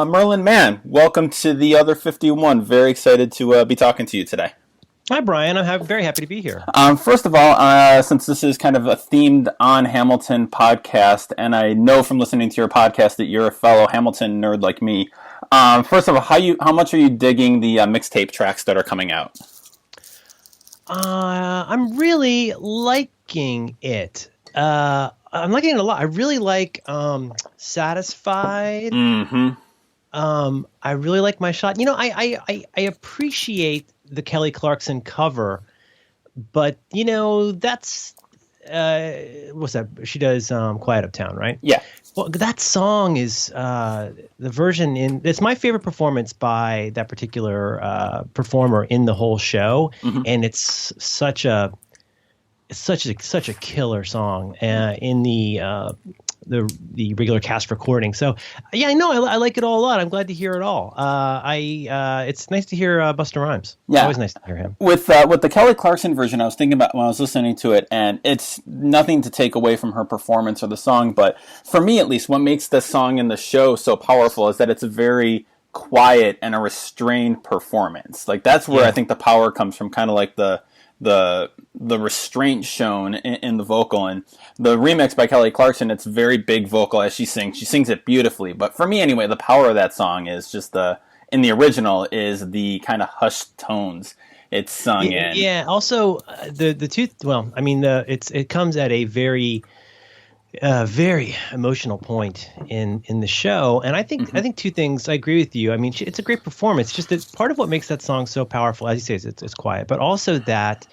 Merlin Mann, welcome to the Other 51. Very excited to be talking to you today. Hi, Brian. I'm very happy to be here. First of all, since this is kind of a themed on Hamilton podcast, and I know from listening to your podcast that you're a fellow Hamilton nerd like me, first of all, how much are you digging the mixtape tracks that are coming out? I'm really liking it. I'm liking it a lot. I really like Satisfied. Mm-hmm. I really like My Shot. I appreciate the Kelly Clarkson cover, but that's what's that? She does Quiet Uptown, right? Yeah. Well, that song is the version it's my favorite performance by that particular performer in the whole show, and it's such a killer song in the regular cast recording. So yeah, I know I like it all a lot. I'm glad to hear it all. It's nice to hear Busta Rhymes. Yeah, always nice to hear him. With the Kelly Clarkson version, I was thinking about when I was listening to it, and it's nothing to take away from her performance or the song, but for me at least, what makes the song and the show so powerful is that it's a very quiet and a restrained performance. Like that's where I think the power comes from, kind of like the restraint shown in the vocal. And the remix by Kelly Clarkson, it's very big vocal as she sings. She sings it beautifully. But for me anyway, the power of that song is just in the original is the kind of hushed tones it's sung in. Yeah. Also, the two. Well, I mean, it comes at a very emotional point in the show, and I think two things. I agree with you. I mean, it's a great performance. Just that part of what makes that song so powerful, as you say, is it's quiet, but also that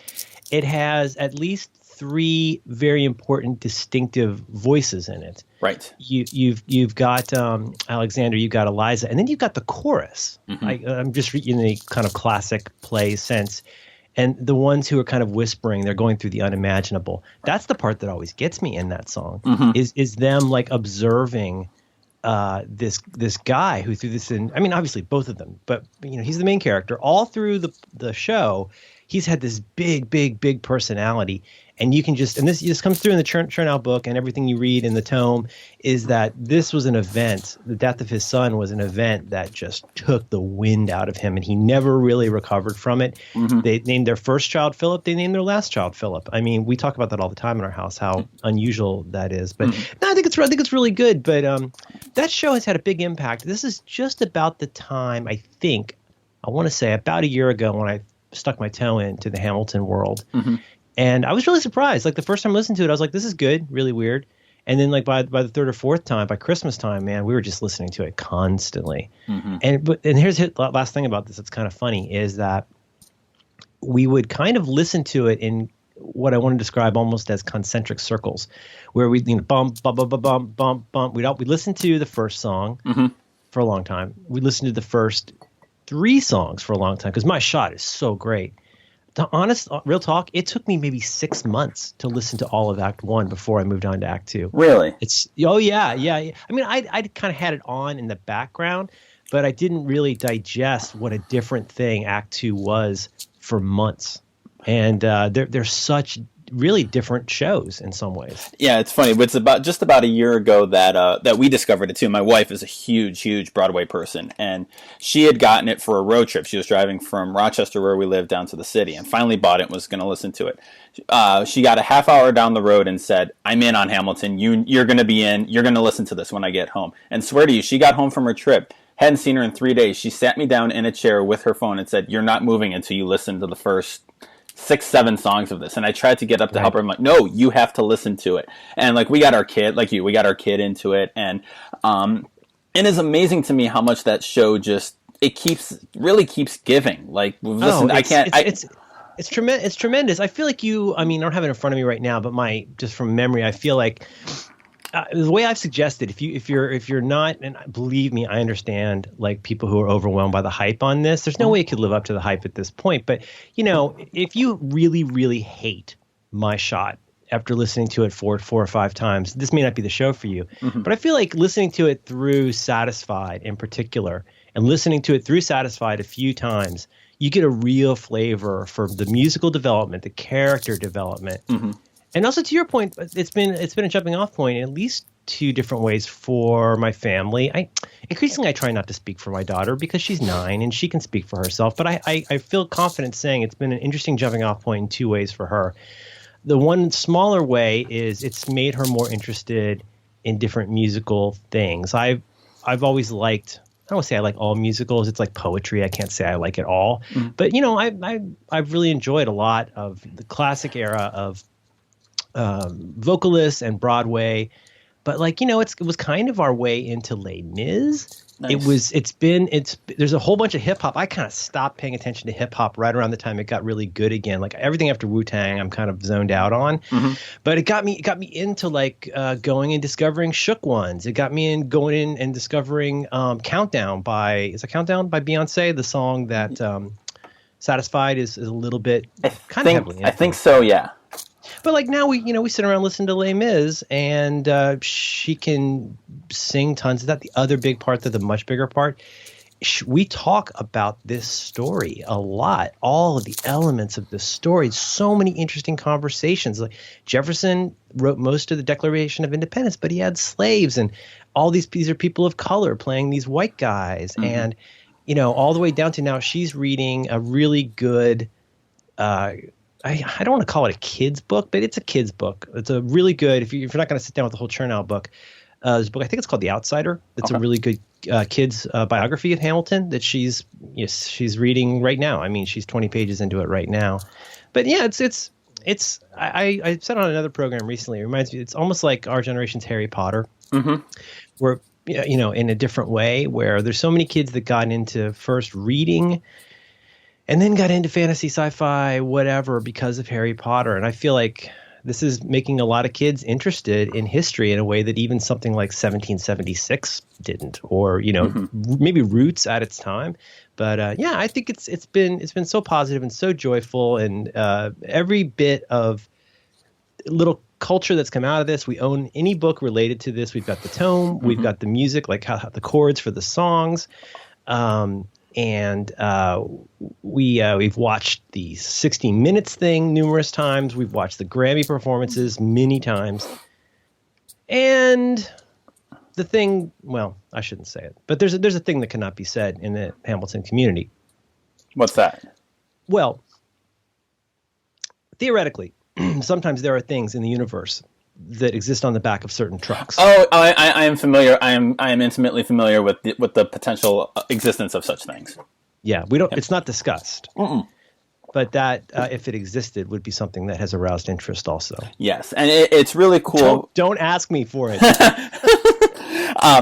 it has at least three very important, distinctive voices in it. Right. You've got Alexander, you've got Eliza, and then you've got the chorus. I'm just in the kind of classic play sense. And the ones who are kind of whispering, they're going through the unimaginable. That's the part that always gets me in that song, is them like observing this guy who threw this in. I mean, obviously both of them, but he's the main character. All through the show, he's had this big personality. And you can this comes through in the Chernow book, and everything you read in the tome is that this was an event. The death of his son was an event that just took the wind out of him, and he never really recovered from it. They named their first child Philip. They named their last child Philip. I mean, we talk about that all the time in our house, how unusual that is. But no, I think it's really good. But that show has had a big impact. This is just about the time, I want to say about a year ago, when I stuck my toe into the Hamilton world. And I was really surprised. Like the first time I listened to it, I was like, this is good, really weird. And then like by the third or fourth time, by Christmas time, man, we were just listening to it constantly. And here's the last thing about this that's kind of funny is that we would kind of listen to it in what I want to describe almost as concentric circles, where we bump, bump, bump, bump, bump, bump. We'd listen to the first song for a long time. We'd listen to the first three songs for a long time because My Shot is so great. To honest, real talk, it took me maybe 6 months to listen to all of Act 1 before I moved on to Act 2. Really? Yeah. I mean, I kind of had it on in the background, but I didn't really digest what a different thing Act 2 was for months. And they're such really different shows in some ways. Yeah, it's funny. It's just about a year ago that we discovered it too. My wife is a huge Broadway person, and she had gotten it for a road trip. She was driving from Rochester, where we live, down to the city, and finally bought it and was going to listen to it. She got a half hour down the road and said, "I'm in on Hamilton. You're going to be in. You're going to listen to this when I get home." And swear to you, she got home from her trip. Hadn't seen her in 3 days. She sat me down in a chair with her phone and said, "You're not moving until you listen to the first 6-7 songs of this." And I tried to get up to help her. I'm like, "No, you have to listen to it." And like we got our kid into it, and it is amazing to me how much that show really keeps giving. Like, listen, it's tremendous. It's tremendous. I feel like I mean, I don't have it in front of me right now, but just from memory, I feel like the way I've suggested, if you're not, and believe me, I understand like people who are overwhelmed by the hype on this. There's no way it could live up to the hype at this point. But if you really hate My Shot after listening to it four or five times, this may not be the show for you. But I feel like listening to it through Satisfied in particular, and listening to it through Satisfied a few times, you get a real flavor for the musical development, the character development. And also, to your point, it's been a jumping off point, at least two different ways for my family. Increasingly I try not to speak for my daughter because she's 9 and she can speak for herself. But I feel confident saying it's been an interesting jumping off point in 2 ways for her. The one smaller way is it's made her more interested in different musical things. I've always liked. I don't want to say I like all musicals. It's like poetry. I can't say I like it all. Mm. But, you know, I've really enjoyed a lot of the classic era of vocalists and Broadway. But, like, you know, it was kind of our way into Les Mis. Nice. There's a whole bunch of hip hop. I kind of stopped paying attention to hip hop right around the time it got really good again. Like everything after Wu-Tang, I'm kind of zoned out on. Mm-hmm. But it got me into like going and discovering Shook Ones. It got me going in and discovering Countdown by Beyonce, the song that Satisfied is a little bit kind of heavily. I think so, yeah. But like now we sit around listening to Les Mis, and she can sing tons of that. The other big part, the much bigger part, we talk about this story a lot. All of the elements of this story. So many interesting conversations. Like Jefferson wrote most of the Declaration of Independence, but he had slaves, and all these are people of color playing these white guys, mm-hmm. and you know all the way down to now she's reading a really good. I don't want to call it a kid's book, but it's a kid's book. It's a really good, if you're not going to sit down with the whole Chernow book, there's a book, I think it's called The Outsider. It's a really good kid's biography of Hamilton that she's reading right now. I mean, she's 20 pages into it right now. But yeah, I said on another program recently, it reminds me, it's almost like our generation's Harry Potter, mm-hmm. where, you know, in a different way, where there's so many kids that got into first reading and then got into fantasy, sci-fi, whatever, because of Harry Potter. And I feel like this is making a lot of kids interested in history in a way that even something like 1776 didn't, or, you know, mm-hmm. maybe Roots at its time. But yeah, I think it's been so positive and so joyful, and every bit of little culture that's come out of this. We own any book related to this. We've got the tome, mm-hmm. we've got the music, like how the chords for the songs. And we've watched the 60 Minutes thing numerous times. We've watched the Grammy performances many times. And the thing, well, I shouldn't say it, but there's a thing that cannot be said in the Hamilton community. What's that? Well, theoretically, sometimes there are things in the universe that exist on the back of certain trucks. Oh, I am familiar. I am intimately familiar with the potential existence of such things. Yeah, we don't. It's not discussed. Mm-mm. But that, if it existed, would be something that has aroused interest also. Yes, and it's really cool. Don't ask me for it.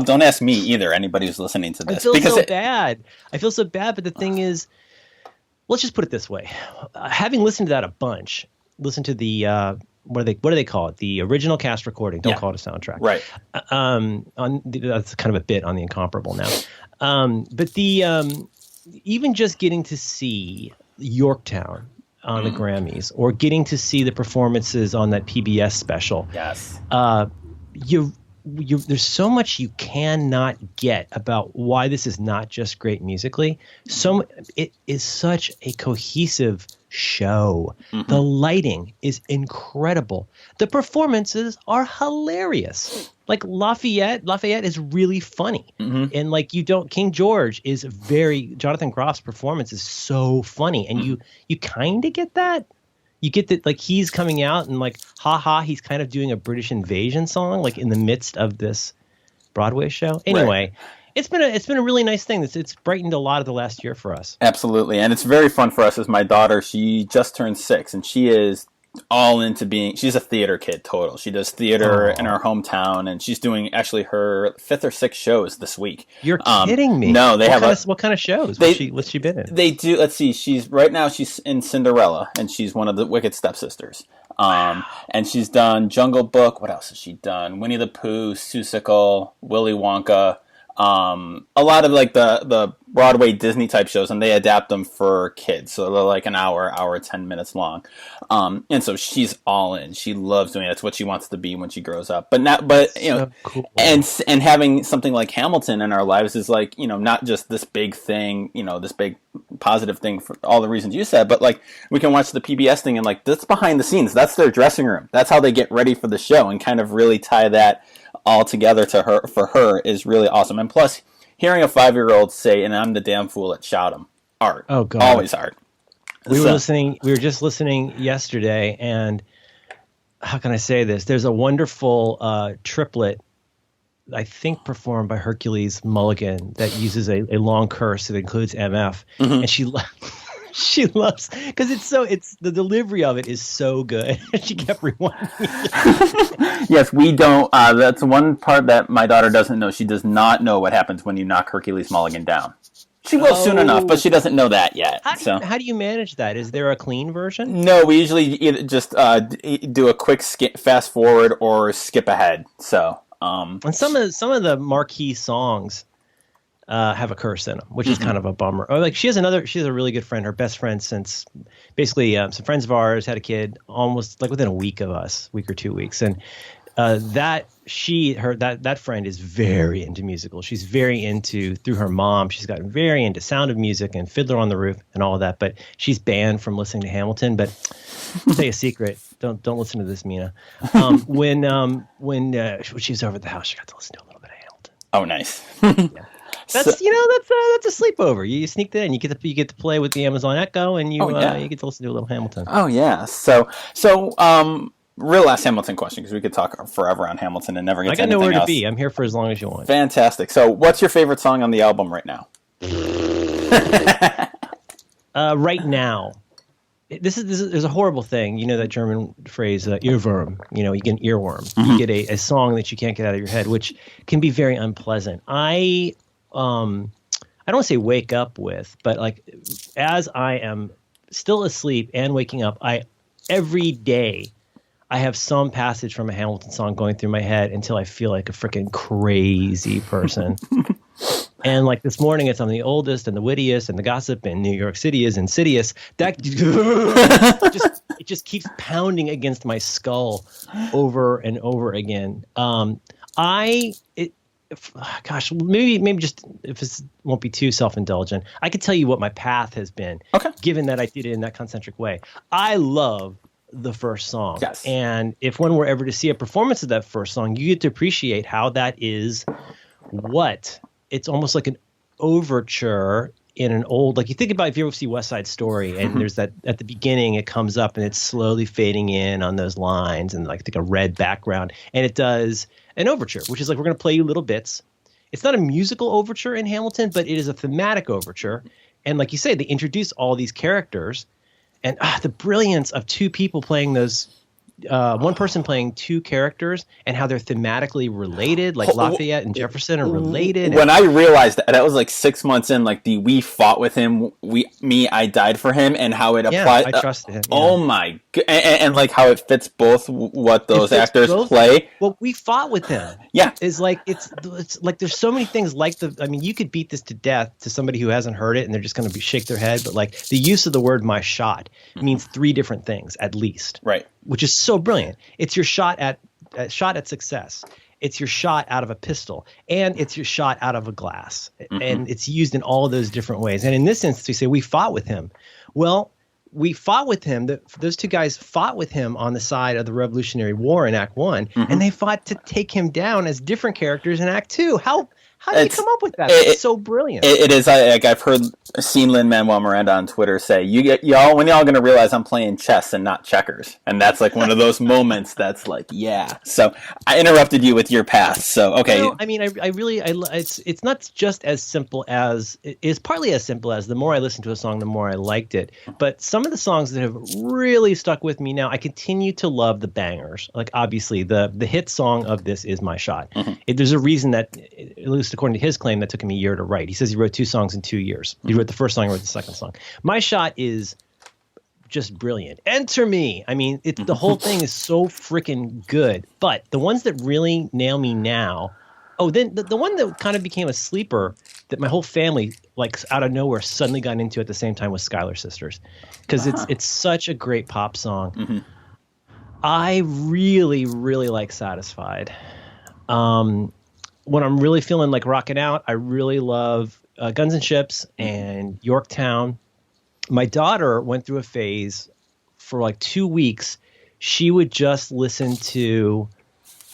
Don't ask me either. Anybody who's listening to this, I feel so bad. I feel so bad. But the thing is, let's just put it this way: having listened to that a bunch, listen to the. What do they call it? The original cast recording. Don't call it a soundtrack. Right. That's kind of a bit on the Incomparable now. But even just getting to see Yorktown on the Grammys, or getting to see the performances on that PBS special. Yes. There's so much you cannot get about why this is not just great musically. It is such a cohesive show. Mm-hmm. The lighting is incredible. The performances are hilarious. Like Lafayette is really funny. Mm-hmm. And like King George is Jonathan Groff's performance is so funny. And you kind of get that. You get that, like, he's coming out and, like, he's kind of doing a British invasion song, like, in the midst of this Broadway show. Anyway, right. It's been a really nice thing. It's brightened a lot of the last year for us. Absolutely, and it's very fun for us as my daughter. She just turned 6, and she is all into she's a theater kid total. She does theater in our hometown, and she's doing actually her 5th or 6th shows this week. You're kidding me. No, what kind of shows? What's she been in? They do, let's see, she's in Cinderella, and she's one of the Wicked Stepsisters. And she's done Jungle Book. What else has she done? Winnie the Pooh, Seussical, Willy Wonka. A lot of like the Broadway Disney type shows, and they adapt them for kids, so they're like an hour 10 minutes long. And so she's all in. She loves doing it. It's what she wants to be when she grows up. But you know, So cool. and having something like Hamilton in our lives is like, you know, not just this big thing, you know, this big positive thing for all the reasons you said, but like we can watch the PBS thing and like that's behind the scenes. That's their dressing room. That's how they get ready for the show, and kind of really tie that all together to her. For her is really awesome. And plus, hearing a 5-year-old say, "And I'm the damn fool that shot him," art. Oh God, always art. We were just listening yesterday, and how can I say this? There's a wonderful triplet, I think performed by Hercules Mulligan, that uses a long curse that includes MF, and she loves, because it's the delivery of it is so good. She kept rewinding. Yes, we don't. That's one part that my daughter doesn't know. She does not know what happens when you knock Hercules Mulligan down. She will soon enough, but she doesn't know that yet. How do you manage that? Is there a clean version? No, we usually either just do a quick fast forward or skip ahead. So, and some of the marquee songs have a curse in them, which is kind of a bummer. Or like she has a really good friend, her best friend since basically some friends of ours had a kid almost like within a week of us, week or 2 weeks, and that friend is very into musicals. She's very into, through her mom, she's gotten very into Sound of Music and Fiddler on the Roof and all of that. But she's banned from listening to Hamilton. But I'll tell you a secret. Don't listen to this, Mina. When she was over at the house, she got to listen to a little bit of Hamilton. Oh, nice. Yeah. That's a sleepover. You sneak that in. You get to play with the Amazon Echo, and you get to listen to a little Hamilton. Oh yeah. So real last Hamilton question, because we could talk forever on Hamilton and never get to anything else. I got nowhere to be. I'm here for as long as you want. Fantastic. So what's your favorite song on the album right now? Right now, there's a horrible thing. You know that German phrase, earworm. You know, you get an earworm. You get a song that you can't get out of your head, which can be very unpleasant. I don't want to say wake up with, but like as I am still asleep and waking up, every day I have some passage from a Hamilton song going through my head until I feel like a freaking crazy person. And like this morning, it's I'm the oldest and the wittiest, and the gossip in New York City is insidious. That it just keeps pounding against my skull over and over again. Gosh, maybe just if this won't be too self-indulgent, I could tell you what my path has been. Okay. Given that I did it in that concentric way, I love the first song. Yes. And if one were ever to see a performance of that first song, you get to appreciate how that is it's almost like an overture in an old, like you think about if you ever see West Side Story, and there's that at the beginning it comes up and it's slowly fading in on those lines and like a red background, and it does an overture, which is like we're going to play you little bits. It's not a musical overture in Hamilton, but it is a thematic overture. And like you say, they introduce all these characters, and the brilliance of two people playing those, one person playing two characters, and how they're thematically related, like Lafayette and Jefferson are related. When I realized that was like 6 months in, like we fought with him, I died for him, and how it applies. I trusted him. Yeah. Oh my god, and like how it fits both what those actors play. Well, we fought with them. Yeah, it's like it's like there's so many things like you could beat this to death to somebody who hasn't heard it, and they're just going to shake their head. But like the use of the word "my shot" means 3 different things at least. Right. Which is so brilliant. It's your shot at success. It's your shot out of a pistol, and it's your shot out of a glass. And it's used in all of those different ways. And in this instance, we say we fought with him. Well, we fought with him. Those two guys fought with him on the side of the Revolutionary War in Act 1, and they fought to take him down as different characters in Act 2. How do you come up with that? It's so brilliant. It is. I've seen Lin-Manuel Miranda on Twitter say, when y'all going to realize I'm playing chess and not checkers? And that's like one of those moments that's like, yeah. So I interrupted you with your path. So, okay. No, I mean, it's not just as simple as, it's partly as simple as the more I listened to a song, the more I liked it. But some of the songs that have really stuck with me now, I continue to love the bangers. Like obviously the hit song of this is My Shot. There's a reason that, at least according to his claim, that took him a year to write. He says he wrote 2 songs in 2 years. He wrote the first song, he wrote the second song. My Shot is just brilliant. Enter Me. I mean, the whole thing is so freaking good. But the ones that really nail me now, then the one that kind of became a sleeper that my whole family, like out of nowhere, suddenly got into at the same time with Schuyler Sisters, because it's such a great pop song. Mm-hmm. I really, really like Satisfied. When I'm really feeling like rocking out, I really love Guns and Ships and Yorktown. My daughter went through a phase for like 2 weeks. She would just listen to,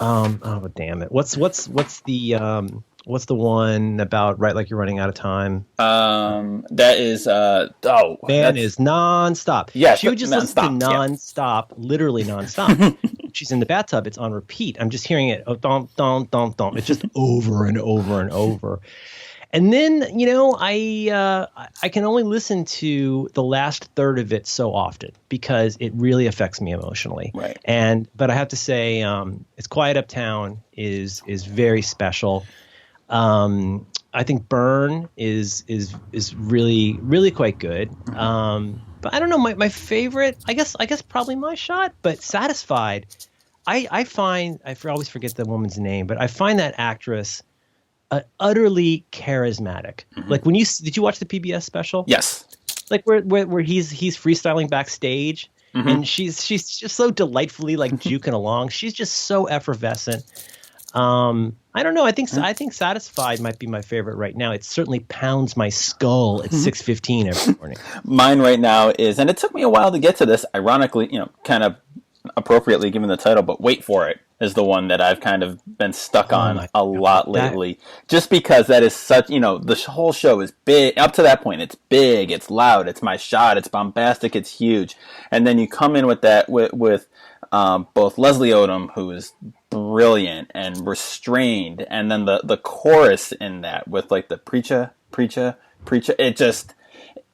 oh damn it, what's the one about Right Like You're Running Out of Time? That is Man is Nonstop. Yeah, she would just listen to Nonstop, literally nonstop. She's in the bathtub. It's on repeat. I'm just hearing it. Oh, dum, dum, dum, dum. It's just over and over and over. And then, I can only listen to the last third of it so often because it really affects me emotionally. Right. But I have to say, It's Quiet Uptown is very special. I think Burn is really, really quite good. But I don't know, my favorite, I guess probably My Shot, but Satisfied. I always forget the woman's name, but I find that actress utterly charismatic. Mm-hmm. Like did you watch the PBS special? Yes. Like where he's freestyling backstage, mm-hmm. and she's just so delightfully like juking along. She's just so effervescent. I don't know. I think Satisfied might be my favorite right now. It certainly pounds my skull at 6:15 every morning. Mine right now is, and it took me a while to get to this, ironically, kind of appropriately given the title, but Wait For It is the one that I've kind of been stuck on a lot lately. Just because that is such, the whole show is big. Up to that point, it's big, it's loud, it's My Shot, it's bombastic, it's huge. And then you come in with that, with both Leslie Odom, who is brilliant and restrained, and then the chorus in that with like the preacher.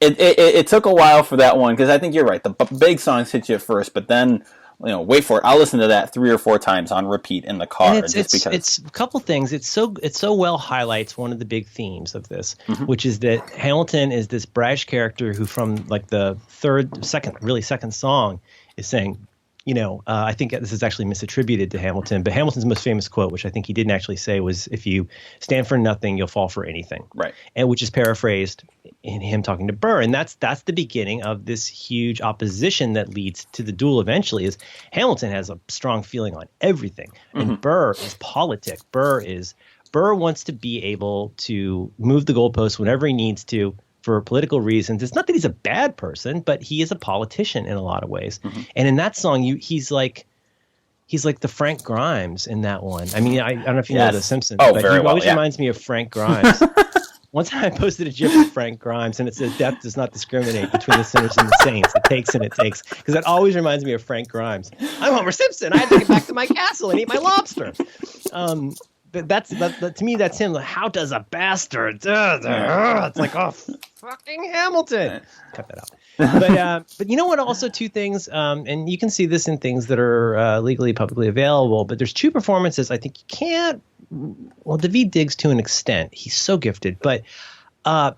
It took a while for that one, because I think you're right. The big songs hit you at first, but then Wait For It. I'll listen to that 3 or 4 times on repeat in the car. And it's a couple things. It so well highlights one of the big themes of this, mm-hmm. which is that Hamilton is this brash character who, from like the second song, is saying, I think this is actually misattributed to Hamilton, but Hamilton's most famous quote, which I think he didn't actually say, was, "If you stand for nothing, you'll fall for anything." Right. And which is paraphrased in him talking to Burr. And that's the beginning of this huge opposition that leads to the duel eventually. Is Hamilton has a strong feeling on everything. And mm-hmm. Burr is politic. Burr wants to be able to move the goalposts whenever he needs to, for political reasons. It's not that he's a bad person, but he is a politician in a lot of ways. Mm-hmm. And in that song, he's like the Frank Grimes in that one. I mean, I don't know if you know The Simpsons, but he always reminds me of Frank Grimes. One time I posted a GIF of Frank Grimes, and it says, "Death does not discriminate between the sinners and the saints. It takes and it takes." Because that always reminds me of Frank Grimes. I'm Homer Simpson. I have to get back to my castle and eat my lobster. But to me, that's him. Like, how does a bastard? It's like, oh, fucking Hamilton. Cut that out. But you know what? Also, 2 things, and you can see this in things that are legally publicly available. But there's 2 performances I think you can't. Well, Daveed Diggs to an extent, he's so gifted. But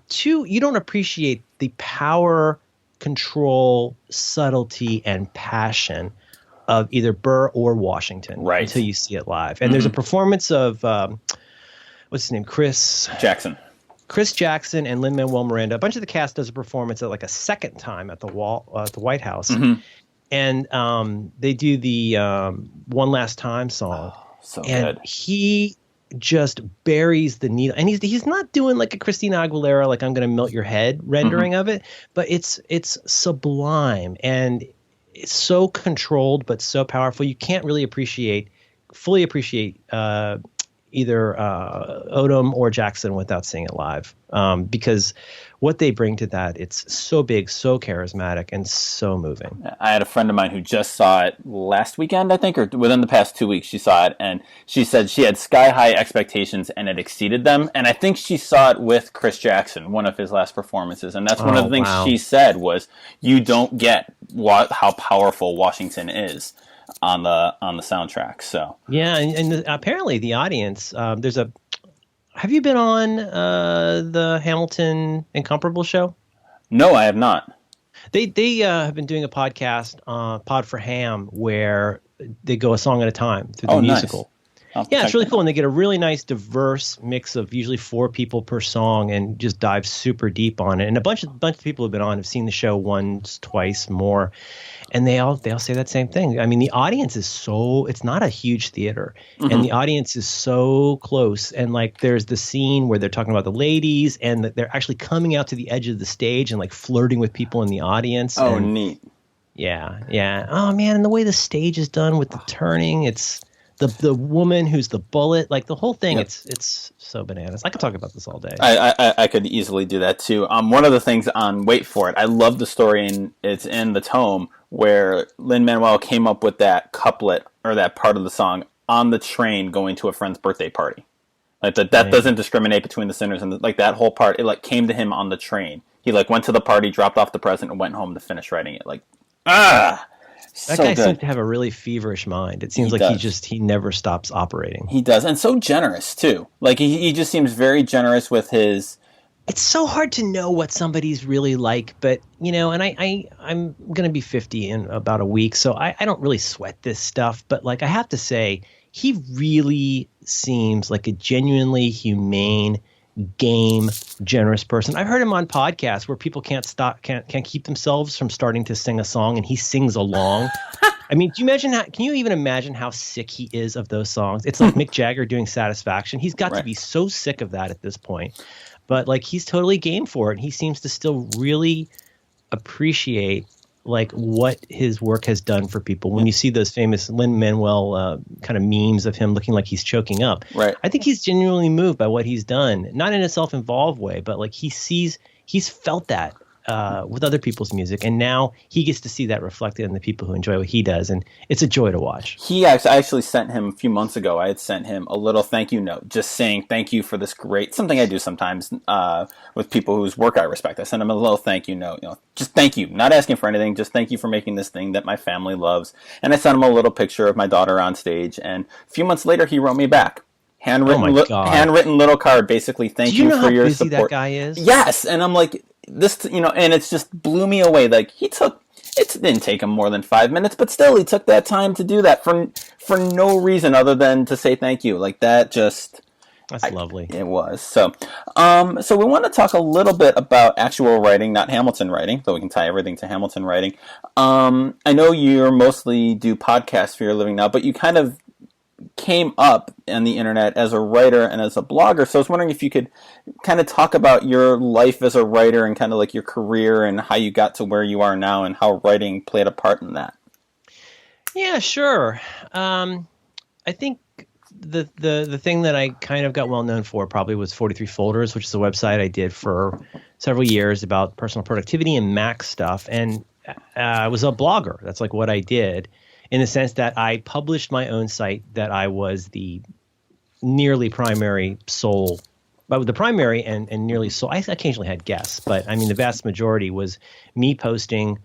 2, you don't appreciate the power, control, subtlety, and passion of either Burr or Washington until you see it live. And there's a performance of what's his name, Chris Jackson and Lin-Manuel Miranda. A bunch of the cast does a performance at like a second time at the White House, mm-hmm. and they do the One Last Time song. Oh, so and good. He just buries the needle, and he's not doing like a Christina Aguilera, like I'm going to melt your head rendering mm-hmm. of it, but it's sublime, and it's so controlled but so powerful. You can't really fully appreciate either Odom or Jackson without seeing it live, because what they bring to that, it's so big, so charismatic, and so moving. I had a friend of mine who just saw it last weekend, I think, or within the past 2 weeks she saw it, and she said she had sky-high expectations and it exceeded them, and I think she saw it with Chris Jackson, one of his last performances, and that's one of the things she said was, you don't get how powerful Washington is on the soundtrack. So yeah, and apparently the audience, have you been on the Hamilton Incomparable show? No, I have not. They have been doing a podcast, Pod for Ham, where they go a song at a time through the musical. Nice. Yeah, it's really cool. And they get a really nice, diverse mix of usually 4 people per song and just dive super deep on it. And a bunch of people who've been on have seen the show once, twice, more. And they all say that same thing. I mean, the audience is it's not a huge theater, and the audience is so close. And like, there's the scene where they're talking about the ladies, and they're actually coming out to the edge of the stage and like flirting with people in the audience. Oh, and, neat. Yeah. Oh man, and the way the stage is done with the turning, it's the woman who's the bullet, like the whole thing. Yep. It's so bananas. I could talk about this all day. I could easily do that too. One of the things on Wait For It, I love the story, and it's in the tome where Lin-Manuel came up with that couplet or that part of the song on the train going to a friend's birthday party. Like that doesn't discriminate between the sinners, and like that whole part, it like came to him on the train. He like went to the party, dropped off the present, and went home to finish writing it. Like, that guy seems to have a really feverish mind. It seems like he never stops operating. He does, and so generous too. Like he just seems very generous with his. It's so hard to know what somebody's really like, but and I'm going to be 50 in about a week, so I don't really sweat this stuff. But like, I have to say, he really seems like a genuinely humane, game, generous person. I've heard him on podcasts where people can't keep themselves from starting to sing a song, and he sings along. I mean, can you even imagine how sick he is of those songs? It's like Mick Jagger doing Satisfaction. He's got to be so sick of that at this point. But like, he's totally game for it. And he seems to still really appreciate like what his work has done for people. When you see those famous Lin-Manuel kind of memes of him looking like he's choking up, right? I think he's genuinely moved by what he's done, not in a self-involved way, but like he's felt that with other people's music, and now he gets to see that reflected in the people who enjoy what he does, and it's a joy to watch. I actually sent him a few months ago. I had sent him a little thank you note, just saying thank you for this great, something I do sometimes with people whose work I respect. I sent him a little thank you note, just thank you, not asking for anything, just thank you for making this thing that my family loves. And I sent him a little picture of my daughter on stage, and a few months later he wrote me back. Handwritten little card, basically, thank you for your support. Do you know how busy that guy is? Yes, and I'm like, this, and it's just blew me away. Like, it didn't take him more than 5 minutes, but still, he took that time to do that for no reason other than to say thank you. Like, that's lovely. It was. So we want to talk a little bit about actual writing, not Hamilton writing, though we can tie everything to Hamilton writing. I know you mostly do podcasts for your living now, but you kind of came up on the internet as a writer and as a blogger. So I was wondering if you could kind of talk about your life as a writer and kind of like your career and how you got to where you are now and how writing played a part in that. Yeah, sure. I think the thing that I kind of got well known for probably was 43 Folders, which is a website I did for several years about personal productivity and Mac stuff. And I was a blogger. That's like what I did, in the sense that I published my own site that I was the nearly primary sole, but the primary and nearly sole. I occasionally had guests, but I mean, the vast majority was me posting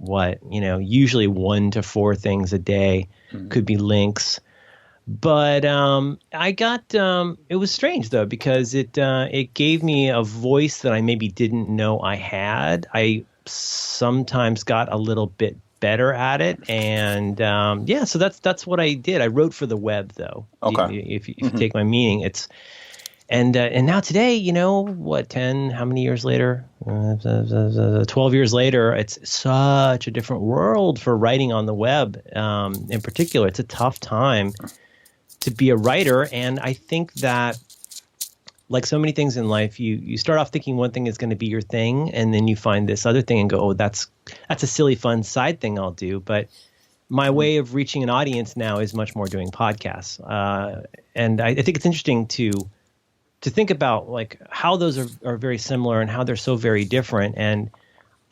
usually 1 to 4 things a day, could be links. But I got it was strange though, because it gave me a voice that I maybe didn't know I had. I sometimes got a little bit better at it, and so that's what I did. I wrote for the web though. Okay. If you take my meaning, it's and now today, how many years later? 12 years later, it's such a different world for writing on the web. In particular, it's a tough time to be a writer, and I think that, like so many things in life, you start off thinking one thing is going to be your thing, and then you find this other thing and go, oh, that's a silly, fun side thing I'll do. But my way of reaching an audience now is much more doing podcasts. And I think it's interesting to think about like how those are very similar and how they're so very different. And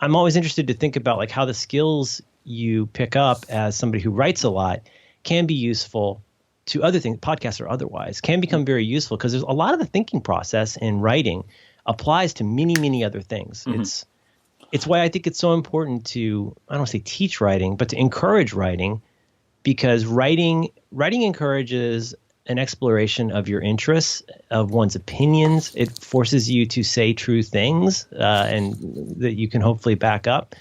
I'm always interested to think about like how the skills you pick up as somebody who writes a lot can be useful to other things, podcasts or otherwise, can become very useful, because there's a lot of the thinking process in writing applies to many, many other things. Mm-hmm. It's why I think it's so important to, I don't want to say teach writing, but to encourage writing, because writing encourages an exploration of your interests, of one's opinions. It forces you to say true things and that you can hopefully back up.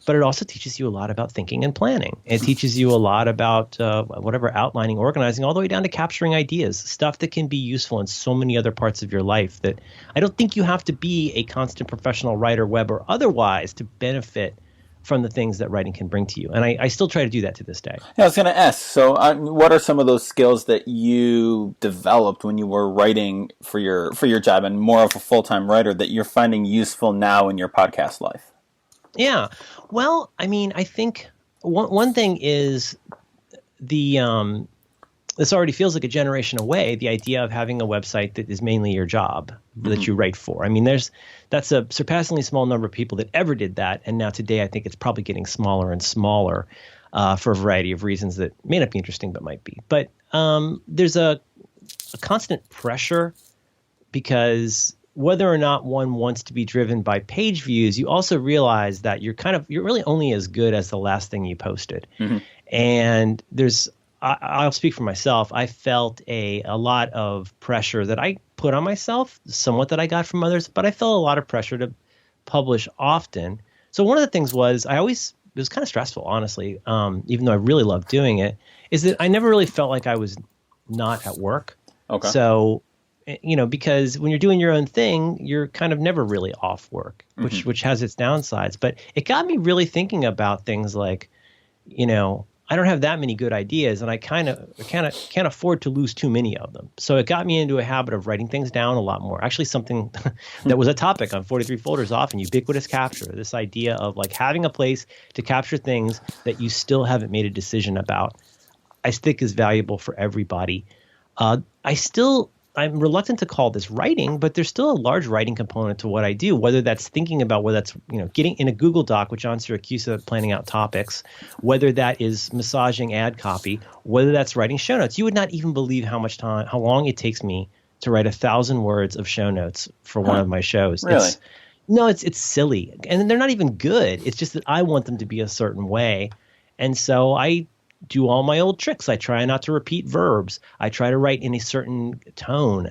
but it also teaches you a lot about thinking and planning. It teaches you a lot about whatever outlining, organizing, all the way down to capturing ideas, stuff that can be useful in so many other parts of your life that I don't think you have to be a constant professional writer, web or otherwise, to benefit from the things that writing can bring to you. And I still try to do that to this day. Yeah, I was going to ask, so what are some of those skills that you developed when you were writing for your job and more of a full-time writer that you're finding useful now in your podcast life? Yeah. Well, I mean, I think one thing is this already feels like a generation away, the idea of having a website that is mainly your job that you write for. I mean, that's a surpassingly small number of people that ever did that. And now today, I think it's probably getting smaller and smaller for a variety of reasons that may not be interesting, but might be. But there's a constant pressure because whether or not one wants to be driven by page views, you also realize that you're really only as good as the last thing you posted. And I'll speak for myself. I felt a lot of pressure that I put on myself, somewhat that I got from others, but I felt a lot of pressure to publish often. So one of the things was it was kind of stressful, honestly, even though I really loved doing it, is that I never really felt like I was not at work. Okay. So, because when you're doing your own thing, you're kind of never really off work, which has its downsides. But it got me really thinking about things like, I don't have that many good ideas, and I can't afford to lose too many of them. So it got me into a habit of writing things down a lot more. Actually, something that was a topic on 43 Folders often, ubiquitous capture, this idea of like having a place to capture things that you still haven't made a decision about, I think is valuable for everybody. I'm reluctant to call this writing, but there's still a large writing component to what I do, whether that's thinking about whether that's, getting in a Google Doc with John Siracusa planning out topics, whether that is massaging ad copy, whether that's writing show notes. You would not even believe how long it takes me to write 1,000 words of show notes for one of my shows. Really? It's silly. And they're not even good. It's just that I want them to be a certain way. And so I do all my old tricks. I try not to repeat verbs. I try to write in a certain tone.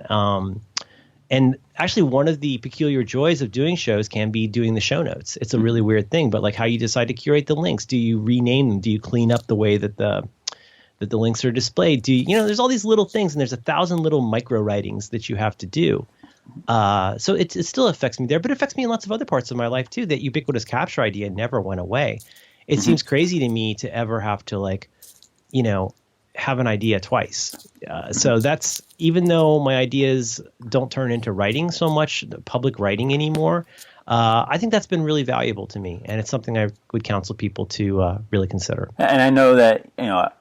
And actually, one of the peculiar joys of doing shows can be doing the show notes. It's a really weird thing, but like how you decide to curate the links. Do you rename them? Do you clean up the way that the links are displayed? There's all these little things, and there's 1,000 little micro writings that you have to do. So it still affects me there, but it affects me in lots of other parts of my life too. That ubiquitous capture idea never went away. It seems crazy to me to ever have to have an idea twice. So that's, even though my ideas don't turn into writing so much, public writing anymore, I think that's been really valuable to me. And it's something I would counsel people to really consider. And I know that,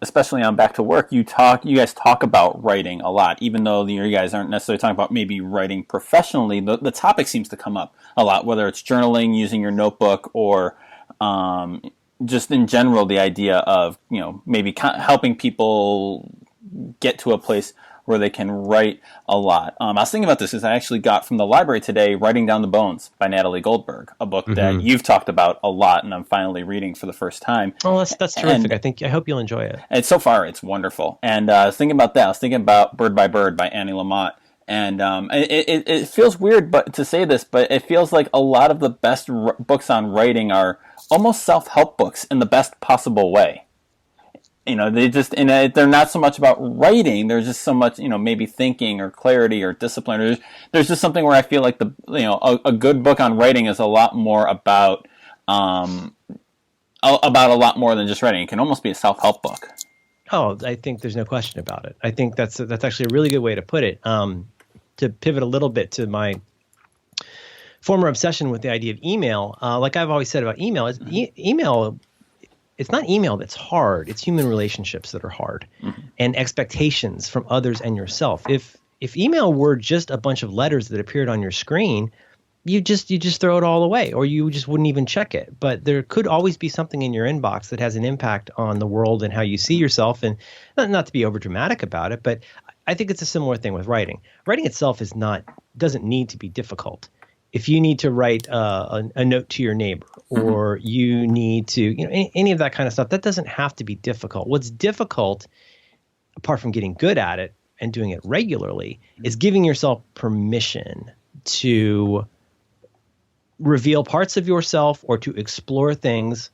especially on Back to Work, you guys talk about writing a lot, even though you guys aren't necessarily talking about maybe writing professionally. The topic seems to come up a lot, whether it's journaling, using your notebook, or just in general, the idea of, maybe helping people get to a place where they can write a lot. I was thinking about this because I actually got from the library today Writing Down the Bones by Natalie Goldberg, a book that you've talked about a lot, and I'm finally reading for the first time. Oh, that's terrific. I hope you'll enjoy it. And so far, it's wonderful. And I was thinking about that. I was thinking about Bird by Bird by Annie Lamott. And it feels weird to say this, but it feels like a lot of the best books on writing are almost self-help books in the best possible way. They're not so much about writing. There's just so much, maybe thinking or clarity or discipline. There's just something where I feel like a good book on writing is a lot more about a lot more than just writing. It can almost be a self-help book. Oh, I think there's no question about it. I think that's actually a really good way to put it. To pivot a little bit to my former obsession with the idea of email, like I've always said about email, email. It's not email that's hard. It's human relationships that are hard, and expectations from others and yourself. If email were just a bunch of letters that appeared on your screen, you just throw it all away, or you just wouldn't even check it. But there could always be something in your inbox that has an impact on the world and how you see yourself. And not to be over dramatic about it, but I think it's a similar thing with writing. Writing itself doesn't need to be difficult. If you need to write a note to your neighbor, or you need to, any of that kind of stuff, that doesn't have to be difficult. What's difficult, apart from getting good at it and doing it regularly, is giving yourself permission to reveal parts of yourself or to explore things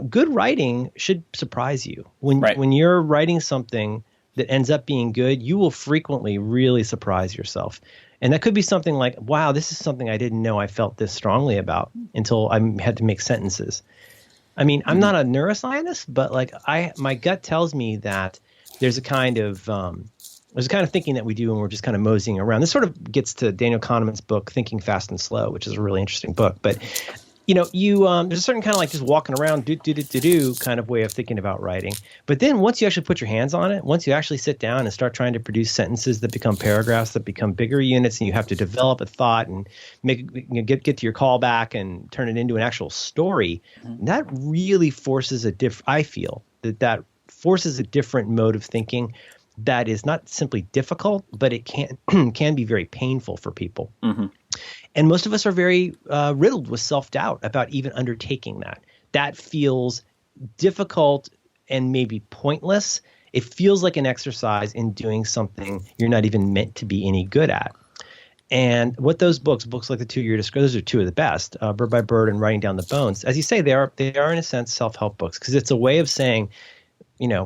good writing should surprise you. Right. When you're writing something that ends up being good, you will frequently really surprise yourself. And that could be something like, wow, this is something I didn't know I felt this strongly about until I had to make sentences. I mean, I'm not a neuroscientist, but like my gut tells me that there's a kind of thinking that we do when we're just kind of moseying around. This sort of gets to Daniel Kahneman's book, Thinking Fast and Slow, which is a really interesting book. But there's a certain kind of like just walking around, do kind of way of thinking about writing. But then once you actually put your hands on it, once you actually sit down and start trying to produce sentences that become paragraphs, that become bigger units, and you have to develop a thought and get to your callback and turn it into an actual story, that really forces I feel that forces a different mode of thinking that is not simply difficult, but it can be very painful for people. Mm-hmm. And most of us are very riddled with self-doubt about even undertaking that. That feels difficult and maybe pointless. It feels like an exercise in doing something you're not even meant to be any good at. And what those books like the two you're describing, those are two of the best, Bird by Bird and Writing Down the Bones. As you say, they are in a sense self-help books, because it's a way of saying,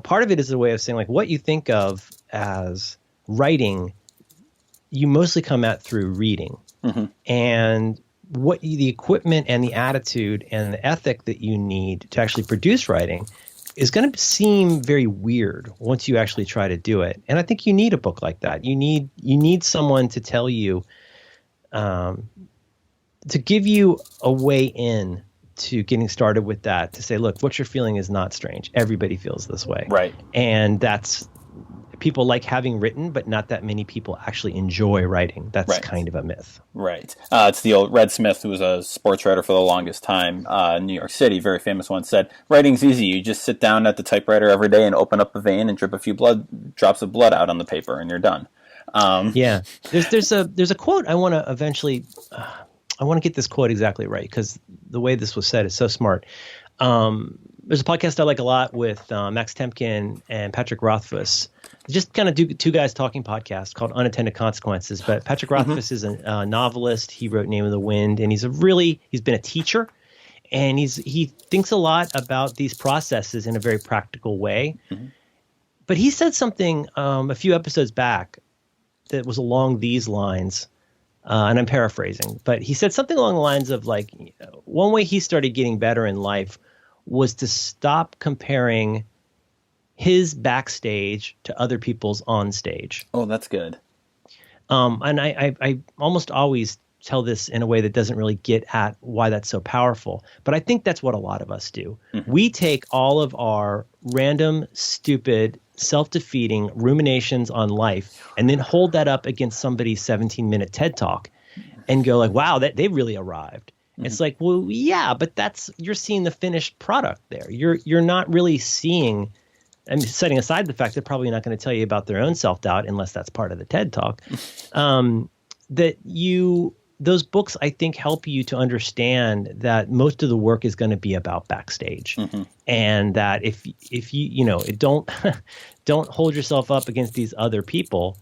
part of it is a way of saying like what you think of as writing, you mostly come at through reading. Mm-hmm. And the equipment and the attitude and the ethic that you need to actually produce writing is going to seem very weird once you actually try to do it. And I think you need a book like that. You need someone to tell you, to give you a way in to getting started with that, to say, look, what you're feeling is not strange. Everybody feels this way. Right. And that's, people like having written, but not that many people actually enjoy writing. That's kind of a myth. Right. It's the old Red Smith, who was a sports writer for the longest time in New York City, very famous one, said, writing's easy. You just sit down at the typewriter every day and open up a vein and drip a few drops of blood out on the paper, and you're done. Yeah. There's a quote I want to eventually I want to get this quote exactly right, because the way this was said is so smart. There's a podcast I like a lot with Max Temkin and Patrick Rothfuss. Just kind of do two guys talking podcast called Unintended Consequences. But Patrick Rothfuss is a novelist. He wrote Name of the Wind, and he's been a teacher, and he thinks a lot about these processes in a very practical way. Mm-hmm. But he said something a few episodes back that was along these lines. And I'm paraphrasing, but he said something along the lines of like, one way he started getting better in life was to stop comparing his backstage to other people's on stage. Oh, that's good. And I almost always tell this in a way that doesn't really get at why that's so powerful. But I think that's what a lot of us do. Mm-hmm. We take all of our random, stupid, self-defeating ruminations on life and then hold that up against somebody's 17-minute TED Talk and go like, wow, they really arrived. Mm-hmm. It's like, well, yeah, but you're seeing the finished product there. You're not really seeing, and setting aside the fact they're probably not going to tell you about their own self-doubt unless that's part of the TED Talk, those books, I think, help you to understand that most of the work is going to be about backstage, mm-hmm. and that if you don't hold yourself up against these other people,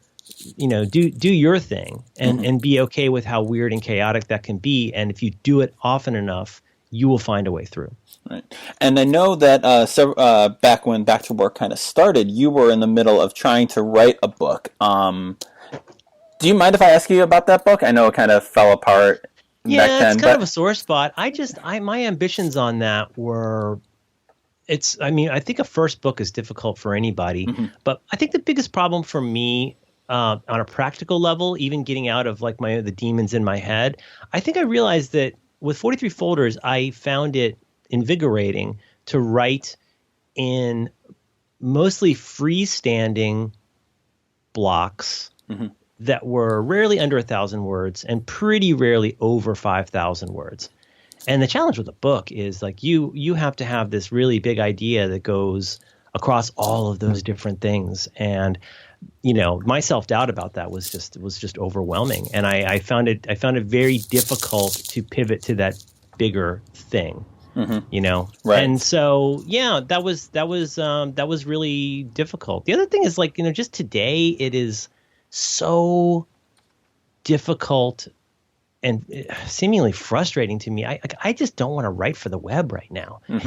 do your thing and, mm-hmm. and be okay with how weird and chaotic that can be. And if you do it often enough, you will find a way through. Right. And I know that back when Back to Work kind of started, you were in the middle of trying to write a book. Do you mind if I ask you about that book? I know it kind of fell apart back then. Yeah, it's kind of a sore spot. My ambitions on that were, I think a first book is difficult for anybody, mm-hmm. but I think the biggest problem for me on a practical level, even getting out of like the demons in my head, I think I realized that with 43 Folders, I found it invigorating to write in mostly freestanding blocks, mm-hmm. that were rarely under 1,000 words and pretty rarely over 5,000 words. And the challenge with a book is like you have to have this really big idea that goes across all of those different things. And my self-doubt about that was just overwhelming. And I found it very difficult to pivot to that bigger thing. Mm-hmm. Right. And so, yeah, that was really difficult. The other thing is like, just today it is so difficult and seemingly frustrating to me. I just don't want to write for the web right now. I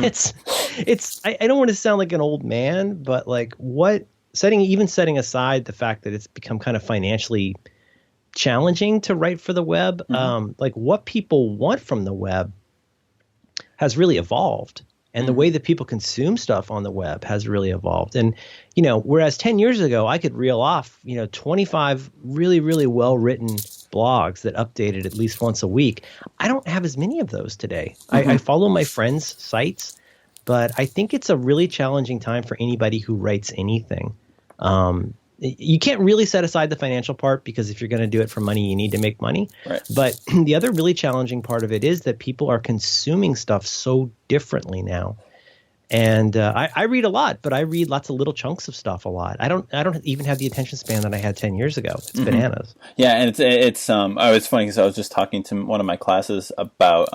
don't want to sound like an old man, but like setting aside the fact that it's become kind of financially challenging to write for the web, like what people want from the web has really evolved. And the way that people consume stuff on the web has really evolved. And, whereas 10 years ago, I could reel off, 25 really, really well-written blogs that updated at least once a week. I don't have as many of those today. I follow my friends' sites, but I think it's a really challenging time for anybody who writes anything. You can't really set aside the financial part because if you're going to do it for money, you need to make money. Right. But the other really challenging part of it is that people are consuming stuff so differently now. And I read a lot, but I read lots of little chunks of stuff a lot. I don't even have the attention span that I had 10 years ago. It's bananas. Yeah, and it's funny because I was just talking to one of my classes about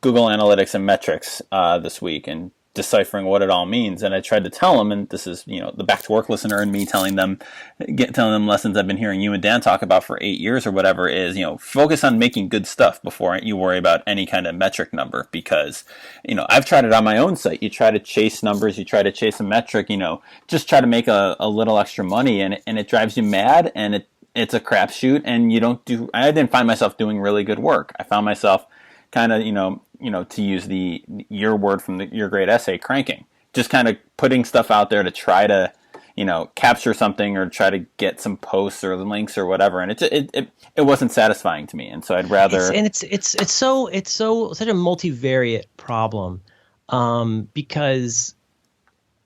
Google Analytics and metrics this week, and deciphering what it all means. And I tried to tell them, and this is, the back to work listener and me telling them lessons I've been hearing you and Dan talk about for 8 years or whatever is, focus on making good stuff before you worry about any kind of metric number, because, I've tried it on my own site. You try to chase numbers, you try to chase a metric, just try to make a little extra money, and it drives you mad, and it's a crapshoot, and I didn't find myself doing really good work. I found myself kind of, to use your word from your great essay, cranking, just kind of putting stuff out there to try to, capture something or try to get some posts or links or whatever. And it wasn't satisfying to me. And so I'd rather, it's such a multivariate problem. Because,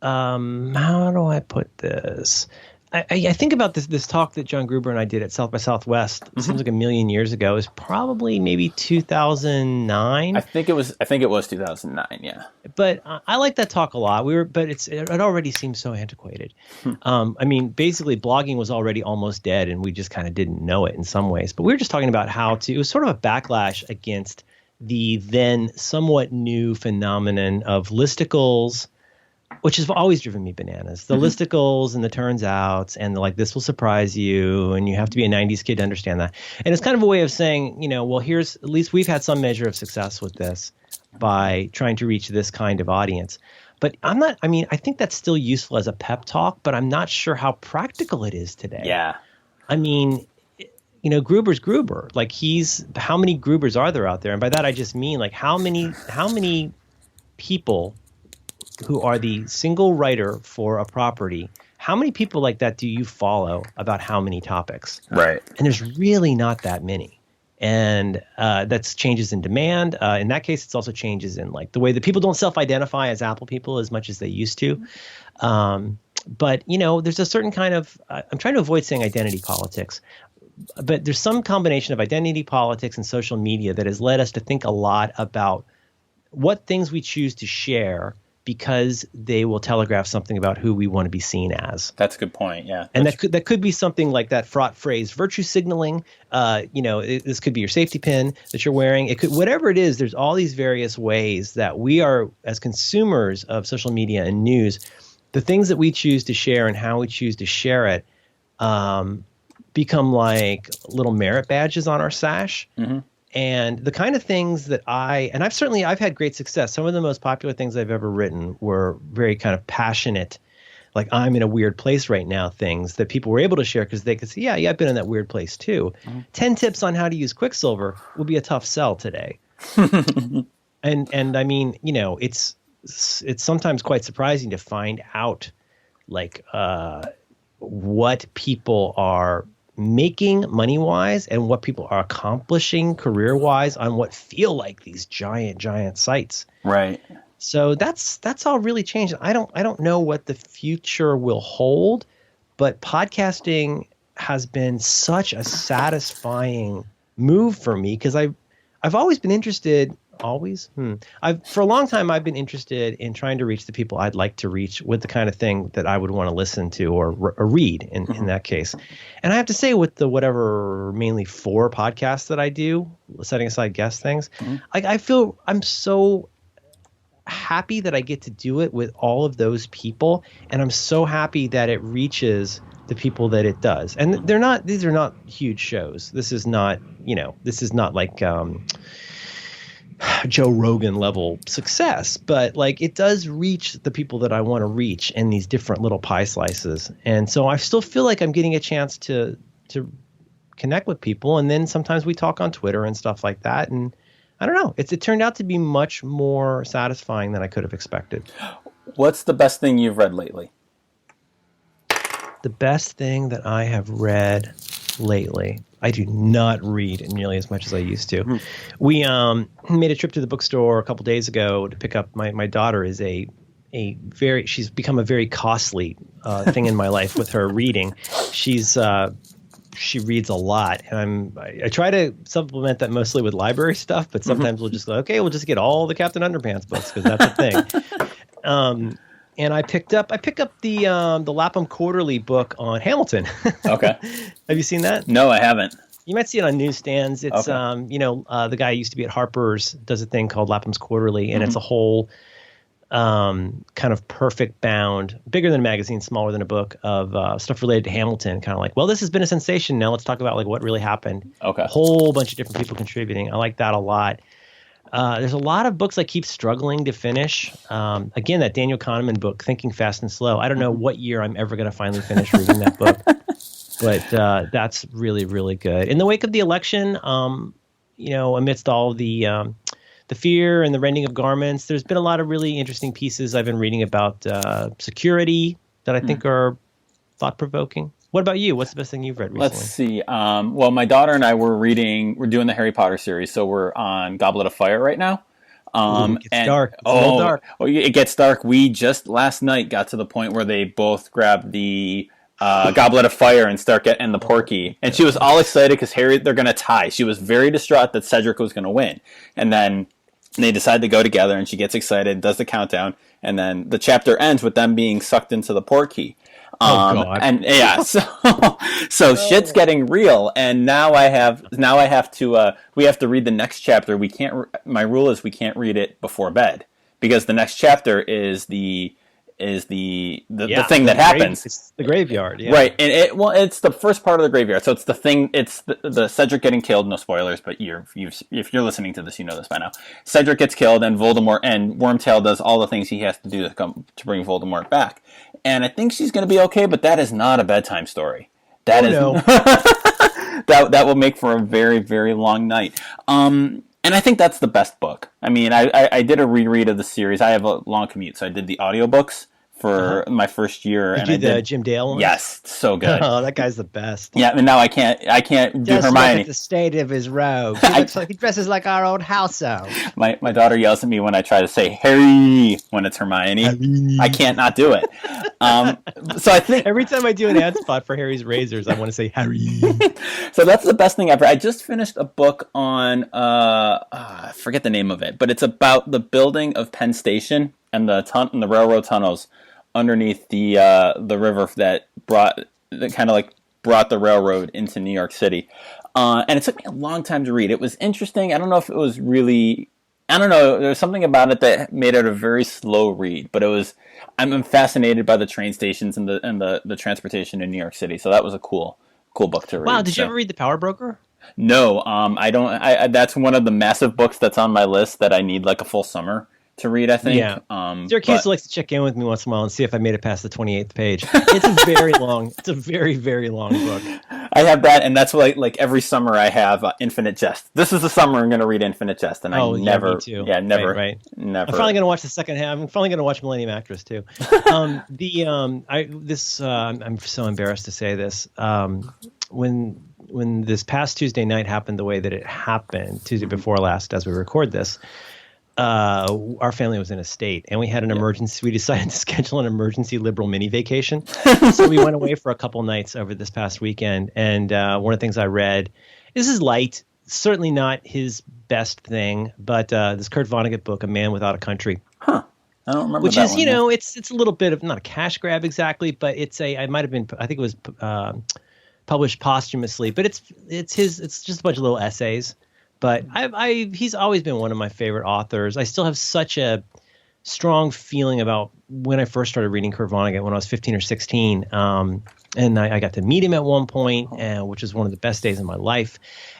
how do I put this? I think about this talk that John Gruber and I did at South by Southwest. It seems like a million years ago. It was probably maybe 2009. I think it was 2009. Yeah. But I like that talk a lot. But it already seems so antiquated. Basically blogging was already almost dead, and we just kind of didn't know it in some ways. But we were just talking about it was sort of a backlash against the then somewhat new phenomenon of listicles, which has always driven me bananas. The listicles and the turns outs and this will surprise you, and you have to be a 90s kid to understand that. And it's kind of a way of saying, well, at least we've had some measure of success with this by trying to reach this kind of audience. But I think that's still useful as a pep talk, but I'm not sure how practical it is today. Yeah. Gruber's Gruber. How many Grubers are there out there? And by that, I just mean how many people who are the single writer for a property, how many people like that do you follow about how many topics? Right. And there's really not that many. And that's changes in demand. In that case, it's also changes in the way that people don't self-identify as Apple people as much as they used to. But, there's a certain kind of I'm trying to avoid saying identity politics. But there's some combination of identity politics and social media that has led us to think a lot about what things we choose to share because they will telegraph something about who we want to be seen as. That's a good point, yeah. And that could be something like that fraught phrase, virtue signaling. This could be your safety pin that you're wearing. It could, whatever it is, there's all these various ways that we are, as consumers of social media and news, the things that we choose to share and how we choose to share it become like little merit badges on our sash. Mm-hmm. And the kind of things that I've had great success. Some of the most popular things I've ever written were very kind of passionate, like I'm in a weird place right now, things that people were able to share because they could say, yeah, I've been in that weird place too. Mm-hmm. 10 tips on how to use Quicksilver would be a tough sell today. and it's sometimes quite surprising to find out what people are making money-wise and what people are accomplishing career-wise on what feel like these giant sites. Right. So that's all really changed. I don't know what the future will hold, but podcasting has been such a satisfying move for me because I've always been interested. For a long time, I've been interested in trying to reach the people I'd like to reach with the kind of thing that I would want to listen to or read in that case. And I have to say, with the whatever mainly 4 podcasts that I do, setting aside guest things, I feel I'm so happy that I get to do it with all of those people, and I'm so happy that it reaches the people that it does. And these are not huge shows. This is not like Joe Rogan level success, but like it does reach the people that I want to reach in these different little pie slices. And so I still feel like I'm getting a chance to connect with people. And then sometimes we talk on Twitter and stuff like that. And I don't know, it turned out to be much more satisfying than I could have expected. What's the best thing you've read lately? The best thing that I have read lately. I do not read nearly as much as I used to. Mm-hmm. We made a trip to the bookstore a couple days ago to pick up my daughter is she's become a very costly thing in my life with her reading. She reads a lot, and I try to supplement that mostly with library stuff, but sometimes we'll just go, okay, we'll just get all the Captain Underpants books because that's a thing. And I picked up the Lapham Quarterly book on Hamilton. Okay. Have you seen that? No, I haven't. You might see it on newsstands. It's okay. The guy who used to be at Harper's does a thing called Lapham's Quarterly, and it's a whole kind of perfect bound, bigger than a magazine, smaller than a book of stuff related to Hamilton. Kind of like, well, this has been a sensation. Now let's talk about like what really happened. Okay. A whole bunch of different people contributing. I like that a lot. There's a lot of books I keep struggling to finish. Again, that Daniel Kahneman book, Thinking Fast and Slow. I don't know what year I'm ever going to finally finish reading that book, but that's really, really good. In the wake of the election, amidst all the fear and the rending of garments, there's been a lot of really interesting pieces I've been reading about security that I think are thought-provoking. What about you? What's the best thing you've read recently? Let's see. Well, my daughter and I we're doing the Harry Potter series, so we're on Goblet of Fire right now. It gets dark. It's a little dark. Oh, it gets dark. We just last night got to the point where they both grabbed the Goblet of Fire and and the Porky, and she was all excited because they're going to tie. She was very distraught that Cedric was going to win, and then they decide to go together, and she gets excited, does the countdown, and then the chapter ends with them being sucked into the Porky. God. And yeah, so shit's getting real, and now I have to we have to read the next chapter. We can't. My rule is we can't read it before bed because the next chapter is the thing that happens. It's the graveyard, yeah. Right, and it's the first part of the graveyard. So it's the thing. It's the Cedric getting killed. No spoilers, but if you're listening to this, you know this by now. Cedric gets killed, and Voldemort and Wormtail does all the things he has to do to bring Voldemort back. And I think she's going to be okay, but that is not a bedtime story. No. that will make for a very, very long night. And I think that's the best book. I mean, I did a reread of the series. I have a long commute, so I did the audiobooks for my first year. Did you the Jim Dale one? Yes, so good. Oh, that guy's the best. Yeah, and now I can't do Just Hermione. Look at the state of his robe. He looks like he dresses like our old house elf. My daughter yells at me when I try to say Harry when it's Hermione. Harry. I can't not do it. So I think every time I do an ad spot for Harry's Razors, I want to say Harry. So that's the best thing ever. I just finished a book on I forget the name of it, but it's about the building of Penn Station and the railroad tunnels underneath the river that brought the railroad into New York City. And it took me a long time to read. It was interesting. I don't know if it was really... I don't know. There was something about it that made it a very slow read. But I'm fascinated by the train stations and the transportation in New York City. So that was a cool book to read. Wow, did you ever read The Power Broker? No, I don't. That's one of the massive books that's on my list that I need like a full summer to read, I think. Yeah. There are kids who likes to check in with me once in a while and see if I made it past the 28th page. It's a very long. It's a very, very long book. I have that, and that's why, like every summer, I have Infinite Jest. This is the summer I'm going to read Infinite Jest, and I never, me too. Never, right. Never. I'm finally going to watch the second half. I'm finally going to watch Millennium Actress too. I'm so embarrassed to say this. When this past Tuesday night happened the way that it happened, Tuesday before last, as we record this. Our family was in a state, and we had an emergency. We decided to schedule an emergency liberal mini vacation. So we went away for a couple nights over this past weekend. And one of the things I read, this is light, certainly not his best thing, but this Kurt Vonnegut book, A Man Without a Country. Huh. I don't remember which that is, one, it's a little bit of not a cash grab exactly, but I think it was published posthumously, but it's just a bunch of little essays. But he's always been one of my favorite authors. I still have such a strong feeling about when I first started reading Kurt Vonnegut when I was 15 or 16. And I got to meet him at one point, which was one of the best days of my life.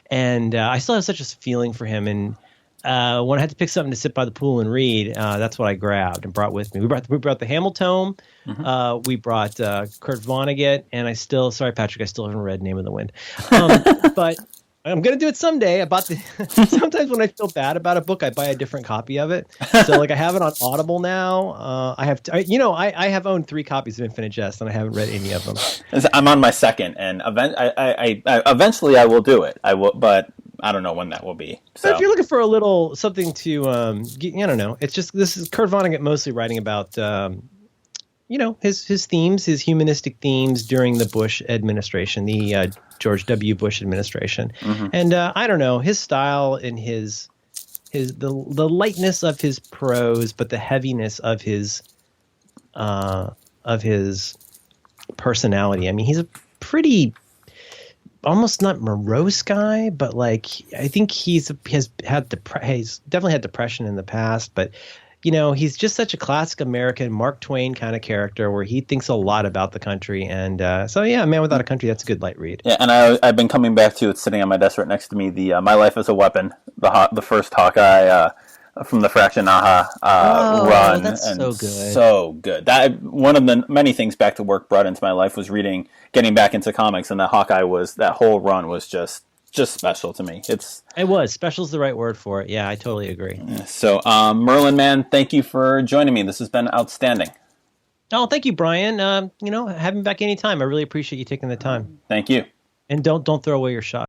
And I still have such a feeling for him. And when I had to pick something to sit by the pool and read, that's what I grabbed and brought with me. We brought the Hamilton. We brought Kurt Vonnegut, and sorry, Patrick, I still haven't read Name of the Wind. But I'm going to do it someday. Sometimes when I feel bad about a book, I buy a different copy of it. So like I have it on Audible now. I have owned 3 copies of Infinite Jest, and I haven't read any of them. I'm on my second, and eventually I will do it. I will, but I don't know when that will be. So if you're looking for a little something to, I don't know. It's just, this is Kurt Vonnegut mostly writing about, his themes, his humanistic themes during the Bush administration, the George W. Bush administration. And I don't know, his style and the lightness of his prose, but the heaviness of his personality. I mean, he's a pretty almost not morose guy, but like I think he's definitely had depression in the past, but he's just such a classic American Mark Twain kind of character where he thinks a lot about the country. And so, yeah, Man Without a Country, that's a good light read. Yeah, and I've been coming back to it, sitting on my desk right next to me, the My Life as a Weapon, the first Hawkeye from the Fraction Naha run. That's and so good. So good. That one of the many things Back to Work brought into my life was getting back into comics, and that whole run was just special to me. Special's the right word for it. Yeah, I totally agree. So, Merlin Mann, thank you for joining me. This has been outstanding. Oh, thank you, Brian. Have me back anytime. I really appreciate you taking the time. Thank you. And don't throw away your shot.